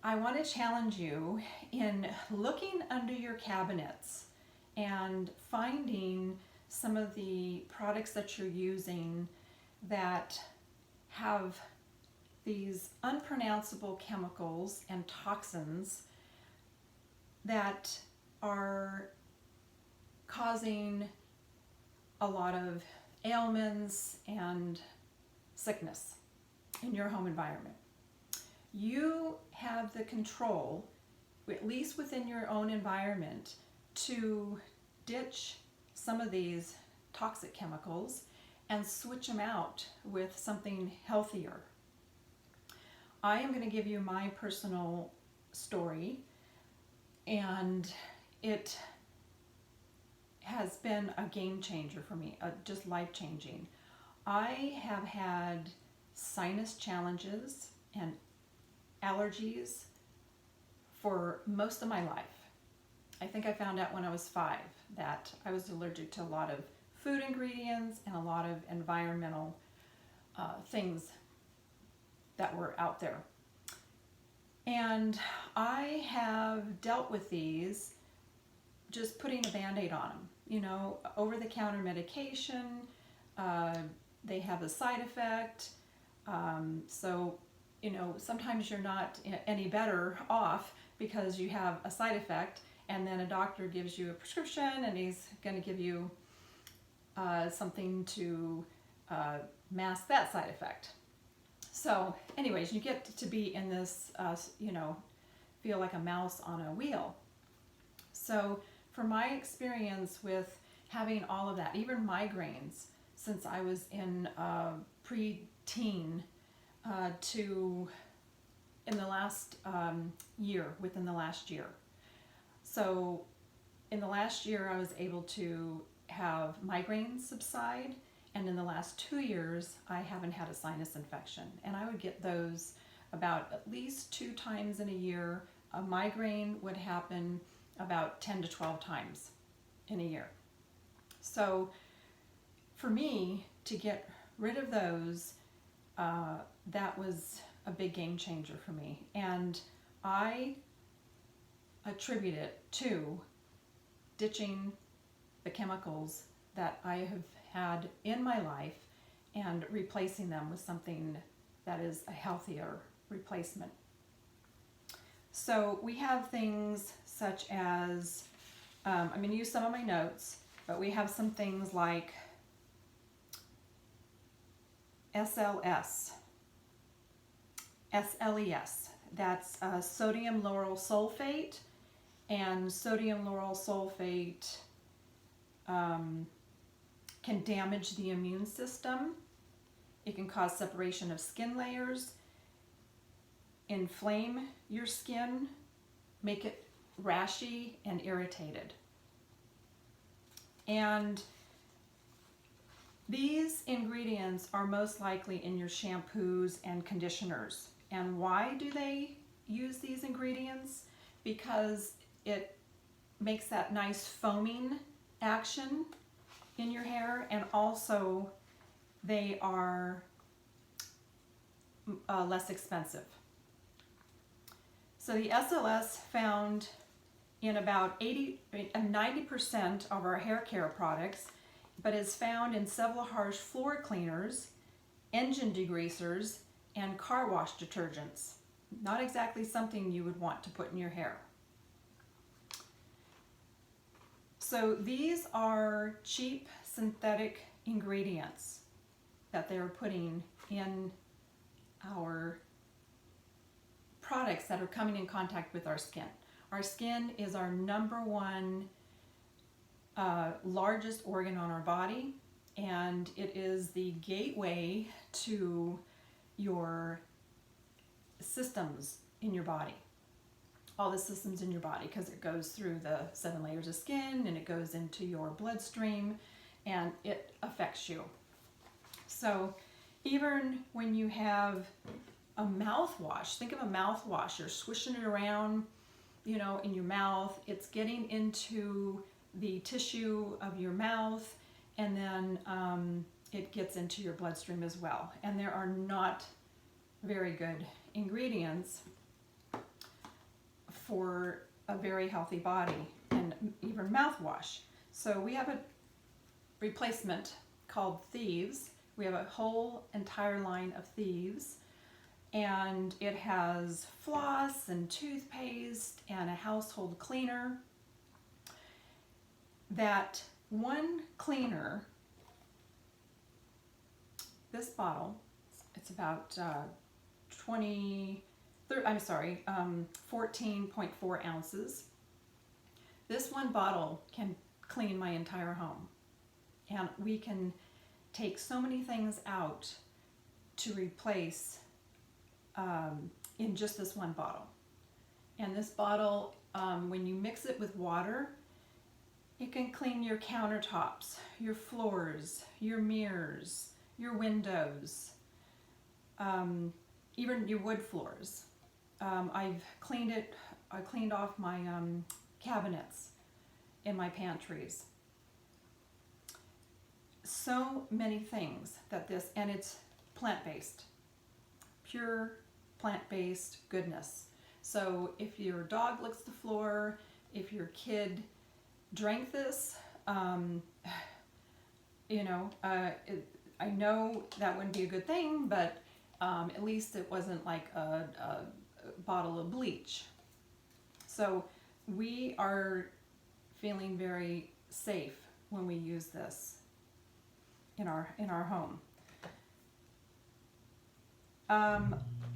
I want to challenge you in looking under your cabinets and finding some of the products that you're using that have these unpronounceable chemicals and toxins that are causing a lot of ailments and sickness in your home environment. You have the control, at least within your own environment, to ditch some of these toxic chemicals and switch them out with something healthier. I am going to give you my personal story, and it has been a game changer for me, just life changing. I have had sinus challenges and allergies for most of my life. I think I found out when I was 5 that I was allergic to a lot of food ingredients and a lot of environmental things that were out there. And I have dealt with these just putting a Band-Aid on them. You know, over-the-counter medication, they have a side effect. So, you know, sometimes you're not any better off because you have a side effect, and then a doctor gives you a prescription and he's going to give you something to mask that side effect. So anyways, you get to be in this, you know, feel like a mouse on a wheel. So from my experience with having all of that, even migraines, since I was in pre-teen to in the last year, within the last year. So in the last year, I was able to have migraines subside, and in the last 2 years, I haven't had a sinus infection. And I would get those about at least 2 times in a year. A migraine would happen about 10 to 12 times in a year. So for me to get rid of those, that was a big game changer for me. And I attribute it to ditching the chemicals that I have had in my life and replacing them with something that is a healthier replacement. So we have things such as, I'm going to use some of my notes, but we have some things like SLS, SLES, that's sodium lauryl sulfate, and sodium lauryl sulfate can damage the immune system. It can cause separation of skin layers, inflame your skin, make it rashy and irritated. And these ingredients are most likely in your shampoos and conditioners. And why do they use these ingredients? Because it makes that nice foaming action in your hair, and also they are less expensive. So the SLS found in about 90% of our hair care products, but is found in several harsh floor cleaners, engine degreasers, and car wash detergents. Not exactly something you would want to put in your hair. So these are cheap synthetic ingredients that they're putting in our products that are coming in contact with our skin. Our skin is our #1 largest organ on our body, and it is the gateway to your systems in your body. All the systems in your body, because it goes through the 7 layers of skin and it goes into your bloodstream and it affects you. So even when you have a mouthwash, think of a mouthwash, you're swishing it around, you know, in your mouth, it's getting into the tissue of your mouth, and then it gets into your bloodstream as well. And there are not very good ingredients for a very healthy body, and even mouthwash. So we have a replacement called Thieves. We have a whole entire line of Thieves, and it has floss and toothpaste and a household cleaner. That one cleaner, this bottle, it's about 14.4 ounces. This one bottle can clean my entire home, and we can take so many things out to replace in just this one bottle. And this bottle, when you mix it with water, it can clean your countertops, your floors, your mirrors, your windows, even your wood floors. I cleaned off my cabinets in my pantries. So many things that this, and it's plant-based, pure plant-based goodness. So if your dog licks the floor, if your kid drank this, I know that wouldn't be a good thing, but at least it wasn't like a bottle of bleach. So we are feeling very safe when we use this in our home.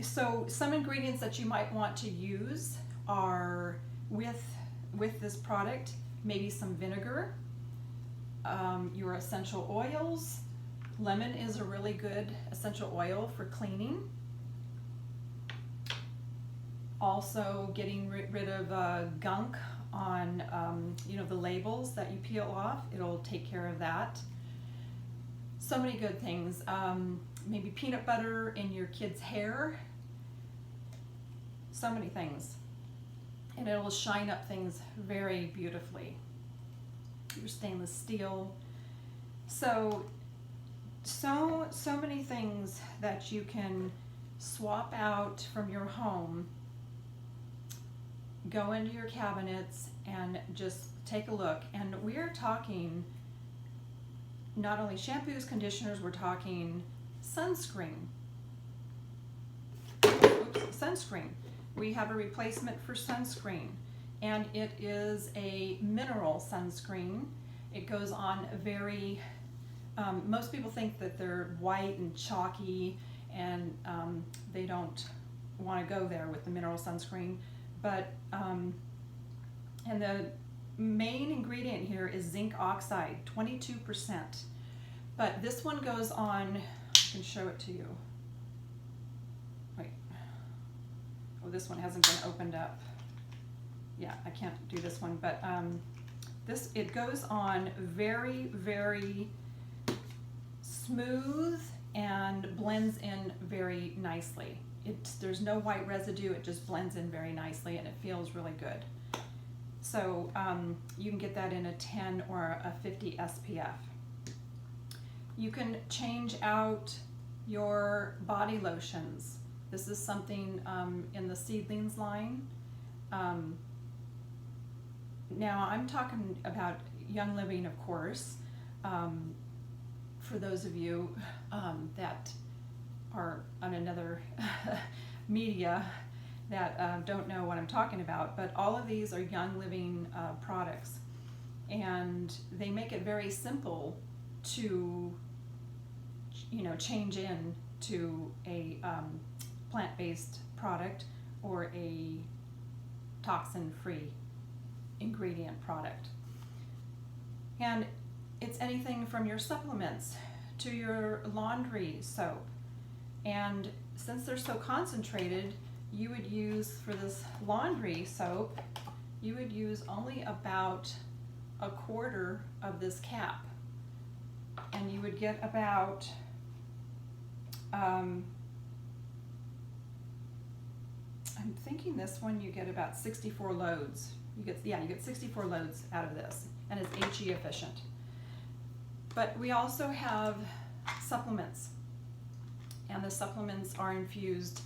So some ingredients that you might want to use are with this product, maybe some vinegar, your essential oils. Lemon is a really good essential oil for cleaning. Also getting rid of gunk on the labels that you peel off. It'll take care of that. So many good things. Maybe peanut butter in your kid's hair. So many things. And it will shine up things very beautifully. Your stainless steel. So many things that you can swap out from your home. Go into your cabinets and just take a look. And we're talking not only shampoos, conditioners, we're talking sunscreen. Sunscreen. We have a replacement for sunscreen, and it is a mineral sunscreen. It goes on very, most people think that they're white and chalky, and they don't want to go there with the mineral sunscreen. But, and the main ingredient here is zinc oxide, 22%. But this one goes on, I can show it to you. Wait. Oh, this one hasn't been opened up. Yeah, I can't do this one, but it goes on very, very smooth and blends in very nicely. There's no white residue, it just blends in very nicely, and it feels really good. So you can get that in a 10 or a 50 SPF. You can change out your body lotions. This is something in the seedlings line. Now I'm talking about Young Living, of course, for those of you that are on another media that don't know what I'm talking about, but all of these are Young Living products, and they make it very simple to change in to a plant-based product or a toxin-free ingredient product. And it's anything from your supplements to your laundry soap. And since they're so concentrated, you would use, for this laundry soap, you would use only about a quarter of this cap. And you would get about I'm thinking this one you get about 64 loads. You get 64 loads out of this, and it's HE efficient. But we also have supplements, and the supplements are infused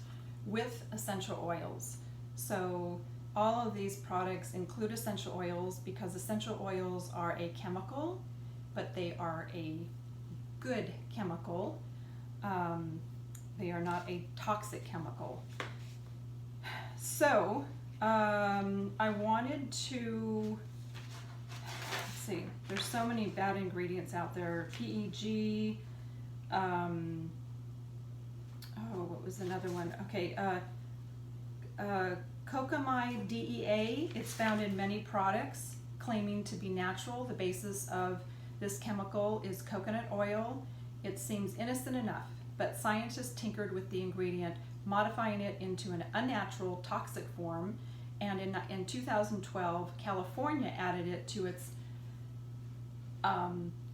with essential oils. So all of these products include essential oils because essential oils are a chemical, but they are a good chemical. They are not a toxic chemical. So I wanted to, let's see, there's so many bad ingredients out there. PEG, what was another one? Okay, cocamide DEA, it's found in many products claiming to be natural. The basis of this chemical is coconut oil. It seems innocent enough, but scientists tinkered with the ingredient, modifying it into an unnatural toxic form, and in 2012, California added it to its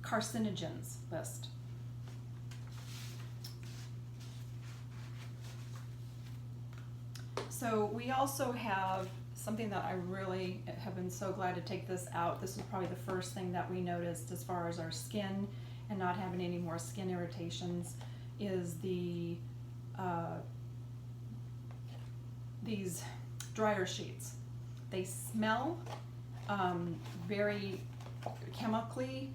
carcinogens list. So we also have something that I really have been so glad to take this out. This was probably the first thing that we noticed as far as our skin and not having any more skin irritations is the these dryer sheets. They smell very chemically.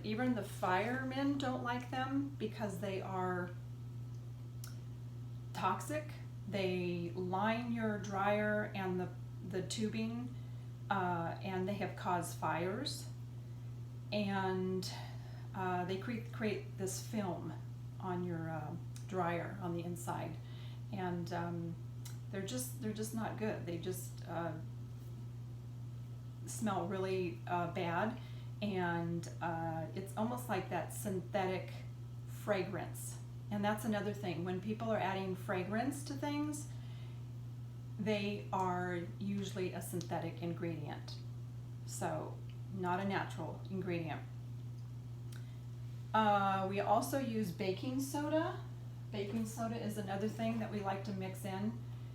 Even the firemen don't like them because they are toxic. They line your dryer and the tubing, and they have caused fires. And they create this film on your dryer on the inside, and they're just not good. They just smell really bad, and it's almost like that synthetic fragrance. And that's another thing. When people are adding fragrance to things, they are usually a synthetic ingredient, so not a natural ingredient. We also use baking soda. Baking soda is another thing that we like to mix in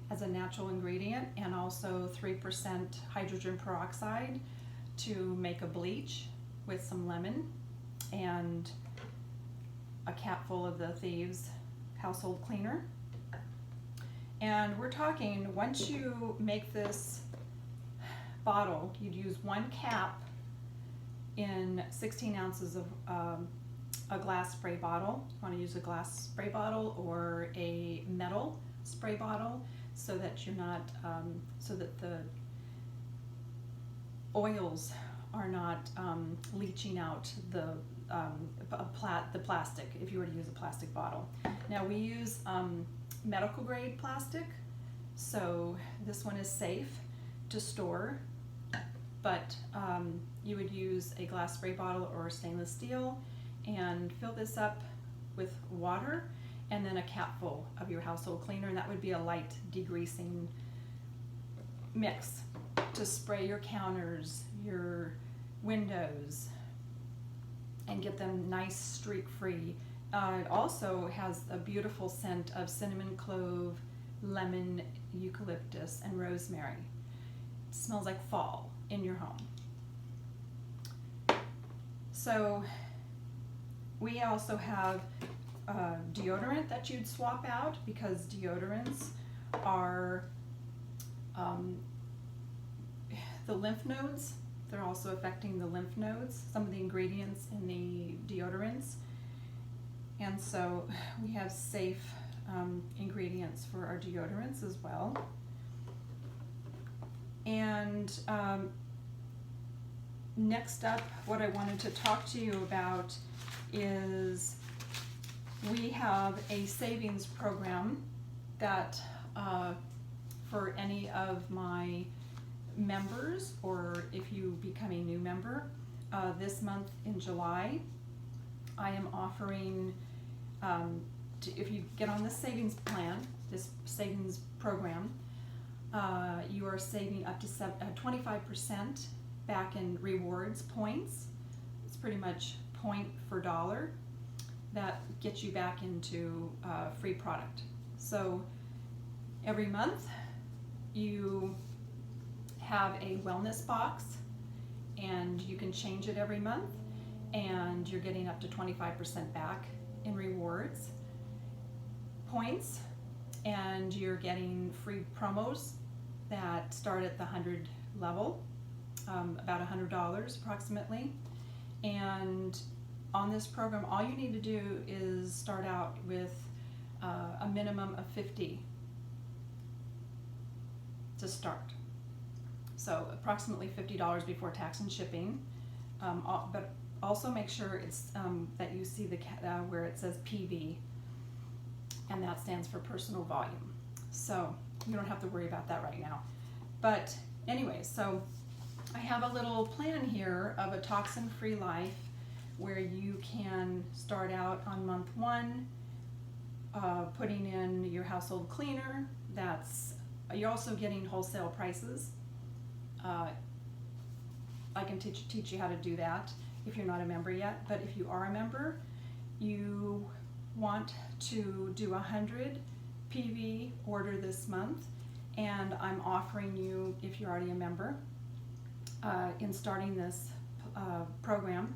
as a natural ingredient, and also 3% hydrogen peroxide to make a bleach with some lemon and a capful of the Thieves household cleaner. And we're talking, once you make this bottle, you'd use 1 cap in 16 ounces of a glass spray bottle. You want to use a glass spray bottle or a metal spray bottle so that you're not, so that the oils are not leaching out the plastic if you were to use a plastic bottle. Now we use medical grade plastic, so this one is safe to store, but you would use a glass spray bottle or stainless steel and fill this up with water and then a capful of your household cleaner, and that would be a light degreasing mix to spray your counters, your windows, and get them nice streak free. It also has a beautiful scent of cinnamon, clove, lemon, eucalyptus, and rosemary. It smells like fall in your home. So we also have deodorant that you'd swap out, because deodorants are the lymph nodes. They're also affecting the lymph nodes, some of the ingredients in the deodorants. And so we have safe ingredients for our deodorants as well. And next up, what I wanted to talk to you about is we have a savings program that for any of my members, or if you become a new member, this month in July, I am offering, if you get on this savings plan, this savings program, you are saving up to 25% back in rewards points. It's pretty much point for dollar that gets you back into free product. So every month you have a wellness box, and you can change it every month, and you're getting up to 25% back in rewards points, and you're getting free promos that start at the 100 level, about $100 approximately. And on this program, all you need to do is start out with a minimum of 50 to start. So approximately $50 before tax and shipping. But also make sure it's that you see the where it says PV, and that stands for personal volume. So you don't have to worry about that right now. But anyway, so I have a little plan here of a toxin-free life where you can start out on month 1, putting in your household cleaner. You're also getting wholesale prices. I can teach you how to do that if you're not a member yet. But if you are a member, you want to do 100 PV order this month, and I'm offering you, if you're already a member, in starting this program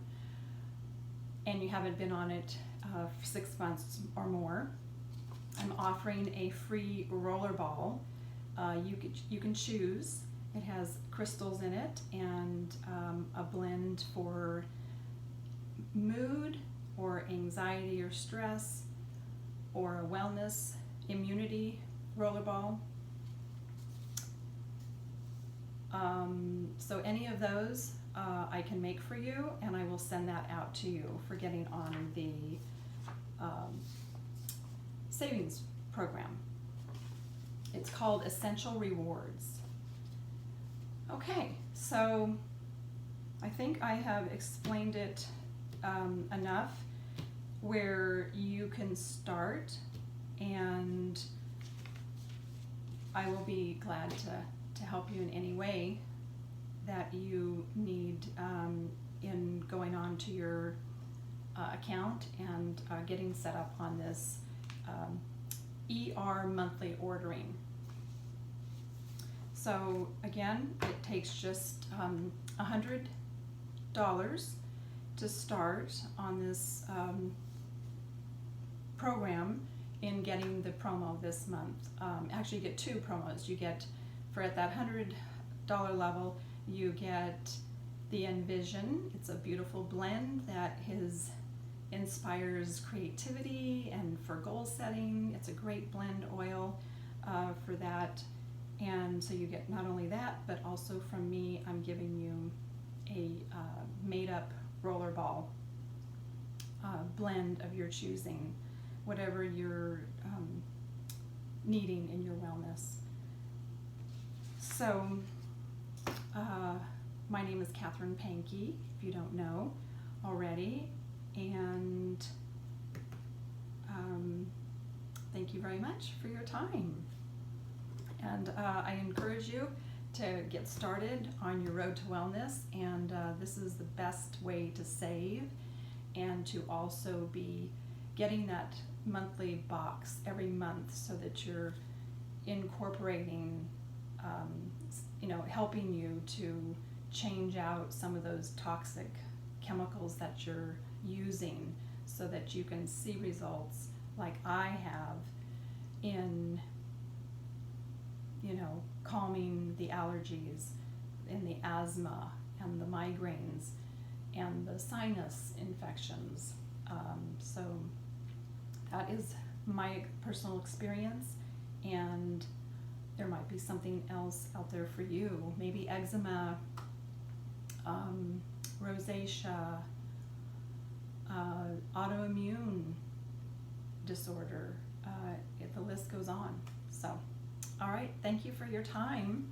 and you haven't been on it for 6 months or more, I'm offering a free roller ball. You can choose. It has crystals in it and a blend for mood or anxiety or stress, or a wellness immunity rollerball. So any of those I can make for you, and I will send that out to you for getting on the savings program. It's called Essential Rewards. Okay, so I think I have explained it enough where you can start, and I will be glad to help you in any way that you need in going on to your account and getting set up on this ER monthly ordering. So again, it takes just $100 to start on this program in getting the promo this month. Actually, you get 2 promos. You get, for at that $100 level, you get the Envision. It's a beautiful blend that inspires creativity and for goal setting. It's a great blend oil for that. And so you get not only that, but also from me, I'm giving you a made-up rollerball blend of your choosing, whatever you're needing in your wellness. So my name is Catherine Pankey, if you don't know already, and thank you very much for your time. And I encourage you to get started on your road to wellness, and this is the best way to save and to also be getting that monthly box every month so that you're incorporating, helping you to change out some of those toxic chemicals that you're using so that you can see results like I have in calming the allergies and the asthma and the migraines and the sinus infections. So that is my personal experience, and there might be something else out there for you. Maybe eczema, rosacea, autoimmune disorder. The list goes on. So, all right, thank you for your time.